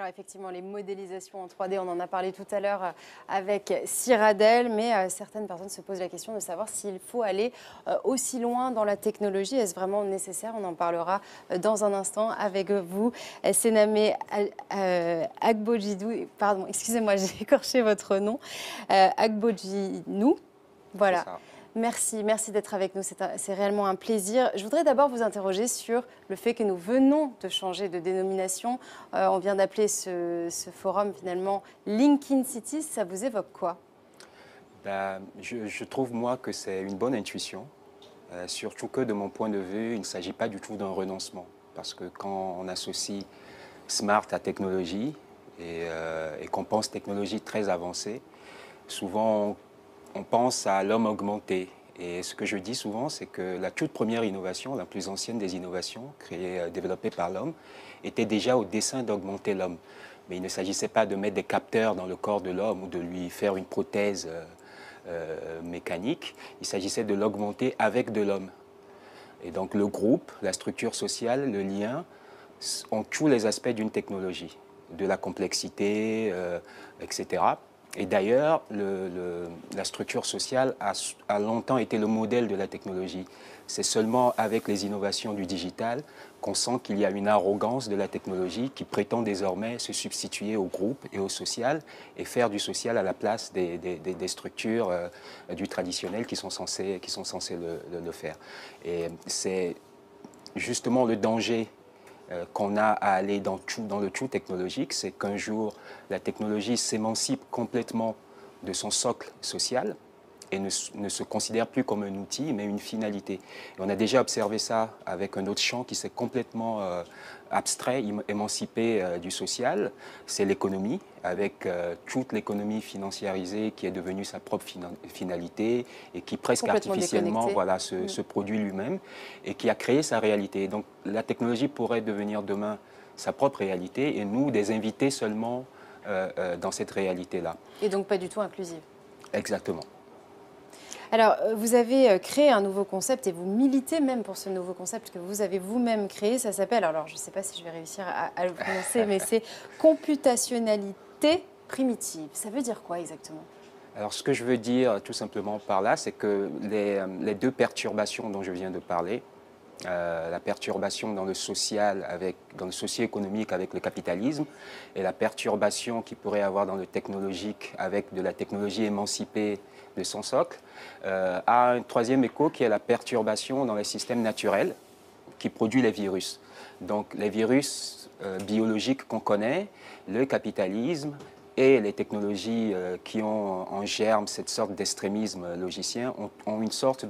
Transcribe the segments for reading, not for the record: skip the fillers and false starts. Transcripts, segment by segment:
Alors effectivement, les modélisations en 3D, on en a parlé tout à l'heure avec Cyril, mais certaines personnes se posent la question de savoir s'il faut aller aussi loin dans la technologie. Est-ce vraiment nécessaire? On en parlera dans un instant avec vous. Sename Agbojidou, pardon, excusez-moi, j'ai écorché votre nom, Agbojidou. Voilà. Merci d'être avec nous, c'est réellement un plaisir. Je voudrais d'abord vous interroger sur le fait que nous venons de changer de dénomination. On vient d'appeler ce forum finalement Linkin Cities, ça vous évoque quoi? Je trouve moi que c'est une bonne intuition, surtout que de mon point de vue, il ne s'agit pas du tout d'un renoncement. Parce que quand on associe smart à technologie et qu'on pense technologie très avancée, souvent on pense à l'homme augmenté. Et ce que je dis souvent, c'est que la toute première innovation, la plus ancienne des innovations développées par l'homme, était déjà au dessein d'augmenter l'homme. Mais il ne s'agissait pas de mettre des capteurs dans le corps de l'homme ou de lui faire une prothèse mécanique. Il s'agissait de l'augmenter avec de l'homme. Et donc le groupe, la structure sociale, le lien, ont tous les aspects d'une technologie, de la complexité, etc. Et d'ailleurs, la structure sociale a longtemps été le modèle de la technologie. C'est seulement avec les innovations du digital qu'on sent qu'il y a une arrogance de la technologie qui prétend désormais se substituer au groupe et au social et faire du social à la place des structures du traditionnel qui sont censées le faire. Et c'est justement le danger qu'on a à aller dans le tout technologique, c'est qu'un jour, la technologie s'émancipe complètement de son socle social et ne se considère plus comme un outil, mais une finalité. Et on a déjà observé ça avec un autre champ qui s'est complètement abstrait, émancipé du social, c'est l'économie, avec toute l'économie financiarisée qui est devenue sa propre finalité et qui presque artificiellement se produit lui-même et qui a créé sa réalité. Donc la technologie pourrait devenir demain sa propre réalité et nous des invités seulement dans cette réalité-là. Et donc pas du tout inclusive. Exactement. Alors, vous avez créé un nouveau concept et vous militez même pour ce nouveau concept que vous avez vous-même créé. Ça s'appelle, alors je ne sais pas si je vais réussir à le prononcer, mais c'est computationnalité primitive. Ça veut dire quoi exactement? Alors, ce que je veux dire tout simplement par là, c'est que les deux perturbations dont je viens de parler, la perturbation dans le social, dans le socio-économique avec le capitalisme, et la perturbation qu'il pourrait avoir dans le technologique avec de la technologie émancipée de son socle, a un troisième écho qui est la perturbation dans les systèmes naturels qui produit les virus. Donc les virus biologiques qu'on connaît, le capitalisme et les technologies qui ont en germe cette sorte d'extrémisme logicien ont une sorte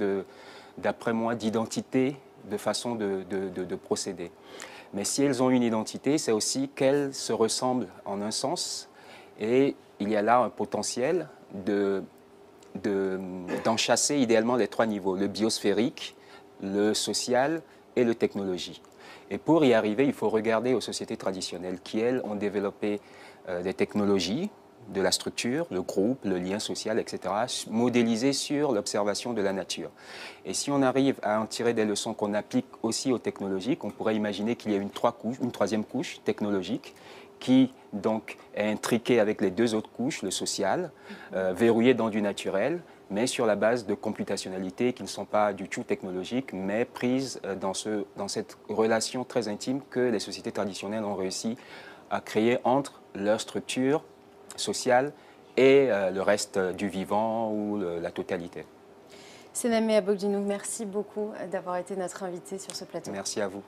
d'après moi, d'identité, de façon de procéder. Mais si elles ont une identité, c'est aussi qu'elles se ressemblent en un sens et il y a là un potentiel d'enchasser idéalement les trois niveaux, le biosphérique, le social et le technologie. Et pour y arriver, il faut regarder aux sociétés traditionnelles qui, elles, ont développé des technologies, de la structure, le groupe, le lien social, etc., modélisées sur l'observation de la nature. Et si on arrive à en tirer des leçons qu'on applique aussi aux technologiques, on pourrait imaginer qu'il y a une troisième couche technologique qui donc est intriquée avec les deux autres couches, le social, verrouillé dans du naturel, mais sur la base de computationnalités qui ne sont pas du tout technologiques, mais prises dans cette relation très intime que les sociétés traditionnelles ont réussi à créer entre leur structure sociale et le reste du vivant ou la totalité. Sename Agbojidou, merci beaucoup d'avoir été notre invité sur ce plateau. Merci à vous.